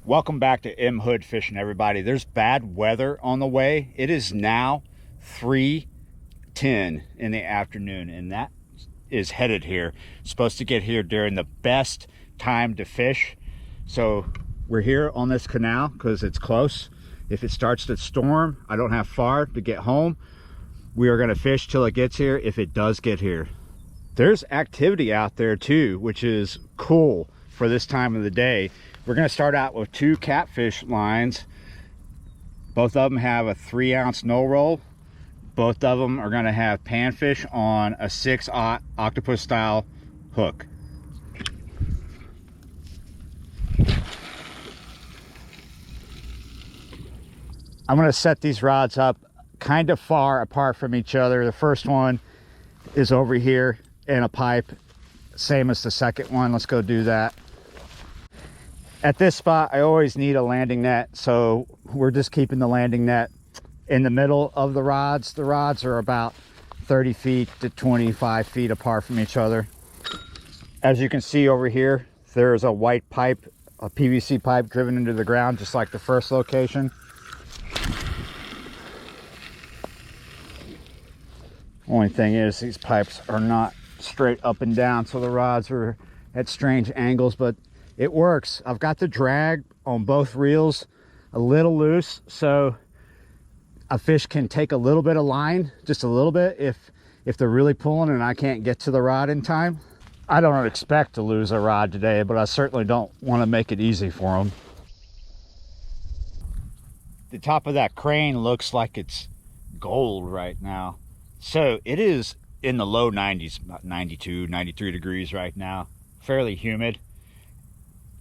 Welcome back to M Hood Fishing, everybody. There's bad weather on the way. It is now 3:10 in the afternoon, and that is headed here. It's supposed to get here during the best time to fish. So we're here on this canal because it's close. If it starts to storm, I don't have far to get home. We are going to fish till it gets here, if it does get here. There's activity out there too, which is cool for this time of the day. We're going to start out with 2 catfish lines. Both of them have a 3-ounce no roll. Both of them are going to have panfish on a 6/0 octopus style hook. I'm going to set these rods up kind of far apart from each other. The first one is over here in a pipe, same as the second one. Let's go do that. At this spot, I always need a landing net, so we're just keeping the landing net in the middle of the rods. The rods are about 30 feet to 25 feet apart from each other. As you can see over here, there's a white pipe, a PVC pipe driven into the ground, just like the first location. Only thing is, these pipes are not straight up and down, so the rods are at strange angles, but it works. I've got the drag on both reels a little loose, so a fish can take a little bit of line, just a little bit, if they're really pulling and I can't get to the rod in time. I don't expect to lose a rod today, but I certainly don't want to make it easy for them. The top of that crane looks like it's gold right now. So it is in the low 90s, about 92, 93 degrees right now. Fairly humid.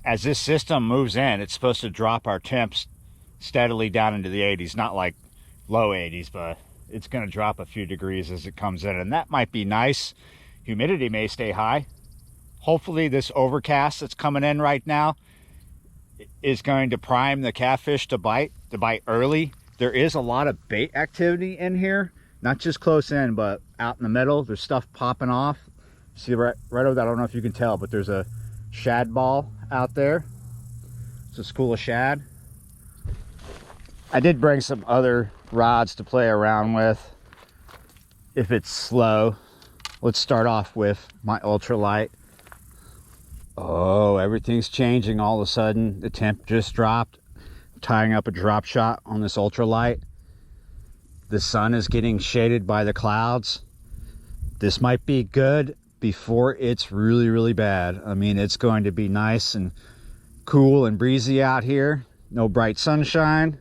As this system moves in, it's supposed to drop our temps steadily down into the 80s. Not like low 80s, but it's going to drop a few degrees as it comes in. And that might be nice. Humidity may stay high. Hopefully this overcast that's coming in right now is going to prime the catfish to bite early. There is a lot of bait activity in here. Not just close in, but out in the middle. There's stuff popping off. See right over there, I don't know if you can tell, but there's a shad ball out there. It's a school of shad. I did bring some other rods to play around with if it's slow. Let's start off with my ultralight. Oh, everything's changing all of a sudden. The temp just dropped. I'm tying up a drop shot on this ultralight. The sun is getting shaded by the clouds. This might be good before it's really, really bad. I mean, it's going to be nice and cool and breezy out here. No bright sunshine.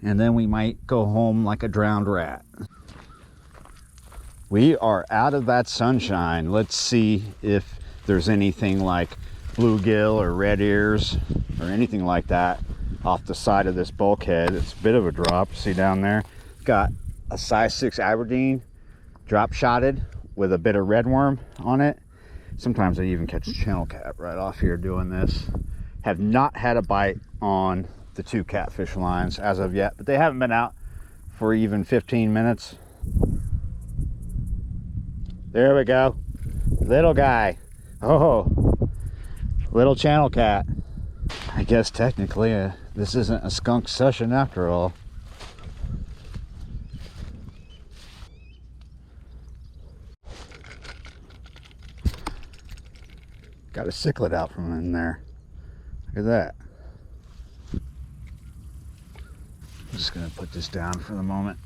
And then we might go home like a drowned rat. We are out of that sunshine. Let's see if there's anything like bluegill or red ears or anything like that off the side of this bulkhead. It's a bit of a drop. See down there? Got a size 6 Aberdeen drop shotted with a bit of red worm on it. Sometimes I even catch a channel cat right off here doing this. Have not had a bite on the 2 catfish lines as of yet, but they haven't been out for even 15 minutes. There we go. Little guy. Oh, little channel cat. I guess technically this isn't a skunk session after all. Got a cichlid out from in there. Look at that. I'm just gonna put this down for the moment.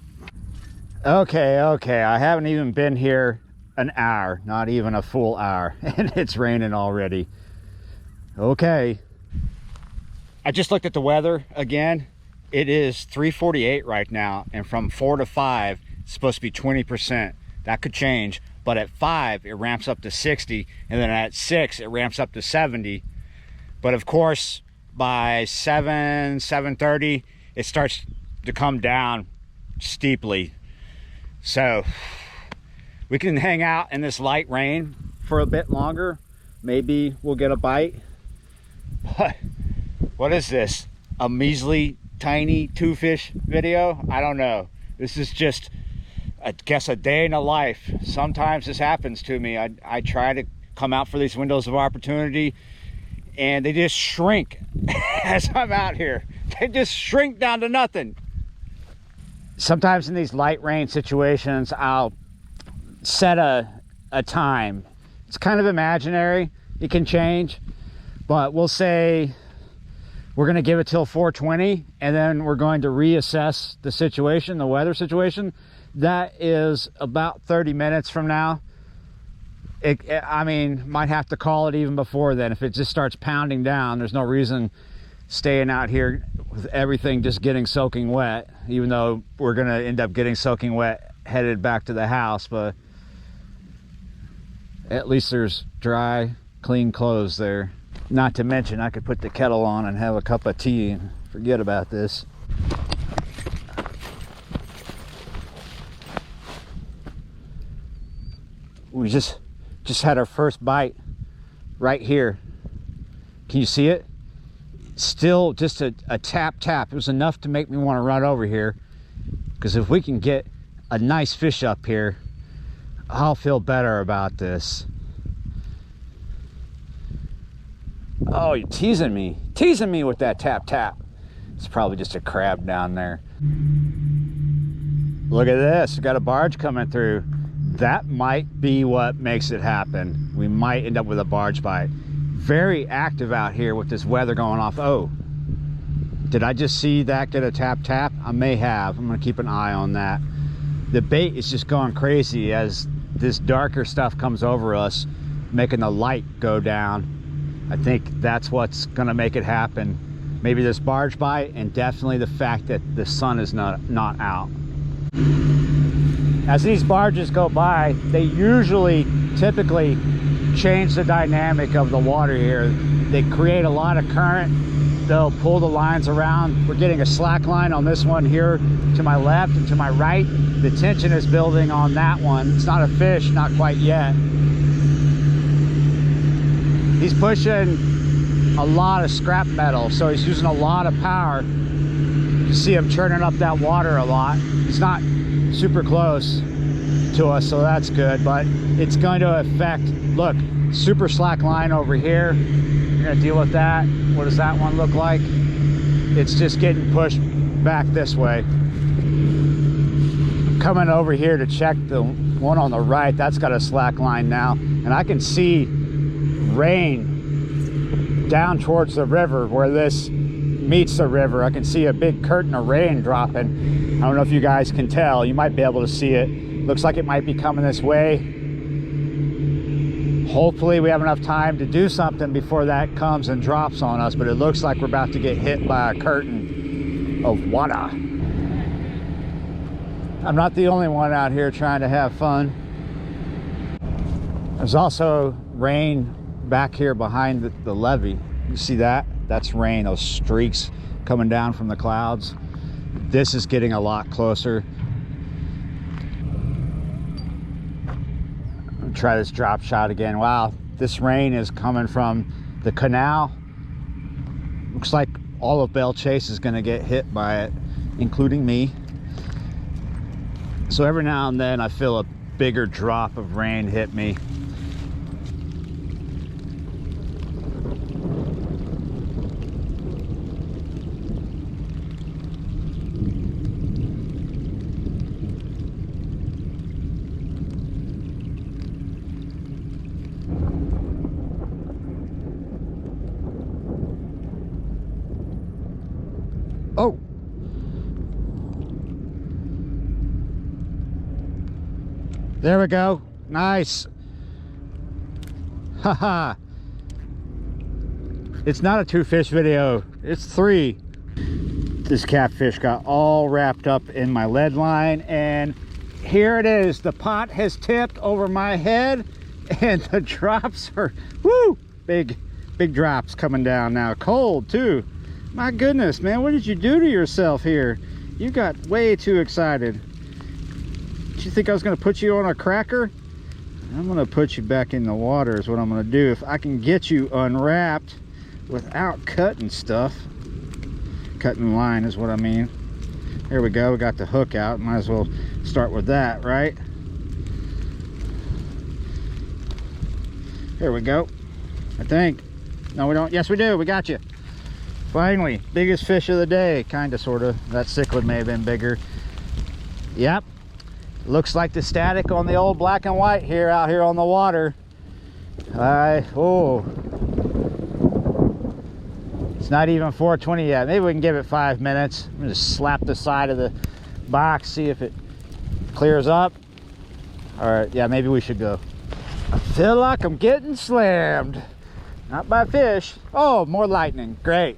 Okay, I haven't even been here an hour, not even a full hour, and it's raining already. Okay. I just looked at the weather again. It is 3:48 right now, and from 4 to 5, it's supposed to be 20%. That could change. But at 5, it ramps up to 60, and then at 6, it ramps up to 70. But of course, by 7:30, it starts to come down steeply. So we can hang out in this light rain for a bit longer. Maybe we'll get a bite. But what is this? A measly, tiny 2-fish video? I don't know. This is just, I guess, a day in the life. Sometimes this happens to me. I try to come out for these windows of opportunity and they just shrink as I'm out here. They just shrink down to nothing. Sometimes in these light rain situations, I'll set a time. It's kind of imaginary. It can change, but we'll say we're going to give it till 4:20, and then we're going to reassess the situation, the weather situation. That is about 30 minutes from now. I mean, might have to call it even before then. If it just starts pounding down, there's no reason staying out here with everything just getting soaking wet, even though we're going to end up getting soaking wet headed back to the house. But at least there's dry, clean clothes there. Not to mention, I could put the kettle on and have a cup of tea and forget about this. We just had our first bite right here. Can you see it? Still just a tap. It was enough to make me want to run over here, because if we can get a nice fish up here, I'll feel better about this. Oh, you're teasing me with that tap. It's probably just a crab down there. Look at this, we got a barge coming through. That might be what makes it happen. We might end up with a barge bite. Very active out here with this weather going off. Oh, did I just see that get a tap? I may have. I'm gonna keep an eye on that. The bait is just going crazy as this darker stuff comes over us, making the light go down. I think that's what's gonna make it happen. Maybe this barge bite, and definitely the fact that the sun is not out. As these barges go by, they typically change the dynamic of the water here. They create a lot of current. They'll pull the lines around. We're getting a slack line on this one here to my left, and to my right, the tension is building on that one. It's not a fish, not quite yet. He's pushing a lot of scrap metal, so he's using a lot of power. You see him churning up that water a lot. He's not super close to us, so that's good, but it's going to affect, look, super slack line over here. You're gonna deal with that. What does that one look like? It's just getting pushed back this way. Coming over here to check the one on the right, that's got a slack line now, and I can see rain down towards the river where this meets the river. I can see a big curtain of rain dropping. I don't know if you guys can tell. You might be able to see it. Looks like it might be coming this way. Hopefully we have enough time to do something before that comes and drops on us, but it looks like we're about to get hit by a curtain of water. I'm not the only one out here trying to have fun. There's also rain back here behind the levee. You see that? That's rain, those streaks coming down from the clouds. This is getting a lot closer. I'll try this drop shot again. Wow, this rain is coming from the canal. Looks like all of Belle Chasse is gonna get hit by it, including me. So every now and then I feel a bigger drop of rain hit me. Oh, there we go. Nice. Haha. It's not a 2-fish video, it's 3. This catfish got all wrapped up in my lead line, and here it is. The pot has tipped over my head, and the drops are, woo, big drops coming down now. Cold too. My goodness, man, what did you do to yourself here? You got way too excited. Did you think I was going to put you on a cracker? I'm going to put you back in the water is what I'm going to do. If I can get you unwrapped without cutting stuff. Cutting line is what I mean. There we go. We got the hook out. Might as well start with that, right? There we go. I think. No, we don't. Yes, we do. We got you. Finally, biggest fish of the day. Kind of, sort of. That cichlid may have been bigger. Yep. Looks like the static on the old black and white here, out here on the water. Oh. It's not even 4:20 yet. Maybe we can give it 5 minutes. I'm gonna just slap the side of the box, see if it clears up. All right, yeah, maybe we should go. I feel like I'm getting slammed. Not by fish. Oh, more lightning. Great.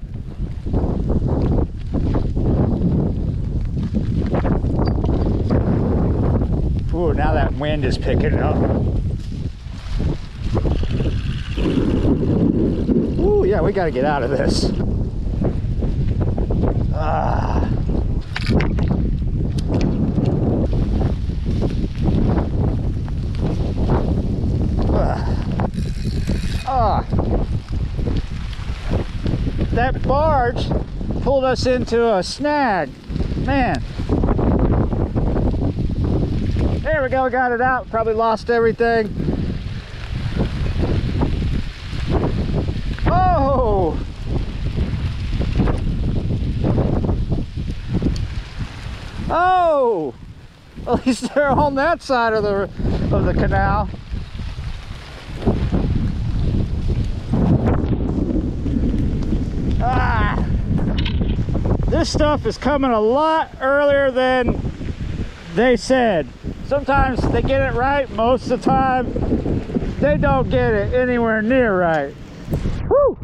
Ooh, now that wind is picking up. Ooh, yeah, we got to get out of this. Ah. Ah. That barge pulled us into a snag. Man. There we go, got it out. Probably lost everything. Oh! Oh! At least they're on that side of the canal. Ah! This stuff is coming a lot earlier than they said. Sometimes they get it right, most of the time they don't get it anywhere near right. Woo!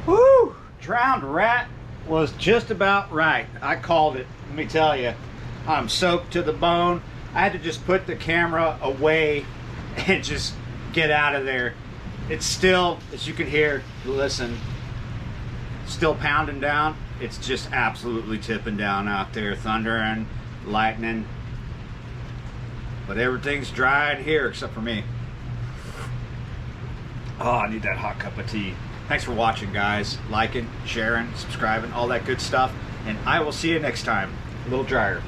Woo! Drowned rat was just about right. I called it, let me tell you. I'm soaked to the bone. I had to just put the camera away and just get out of there. It's still, as you can hear, listen, still pounding down. It's just absolutely tipping down out there, thunder and lightning. But everything's dry in here except for me. Oh, I need that hot cup of tea. Thanks for watching, guys. Liking, sharing, subscribing, all that good stuff. And I will see you next time. A little drier.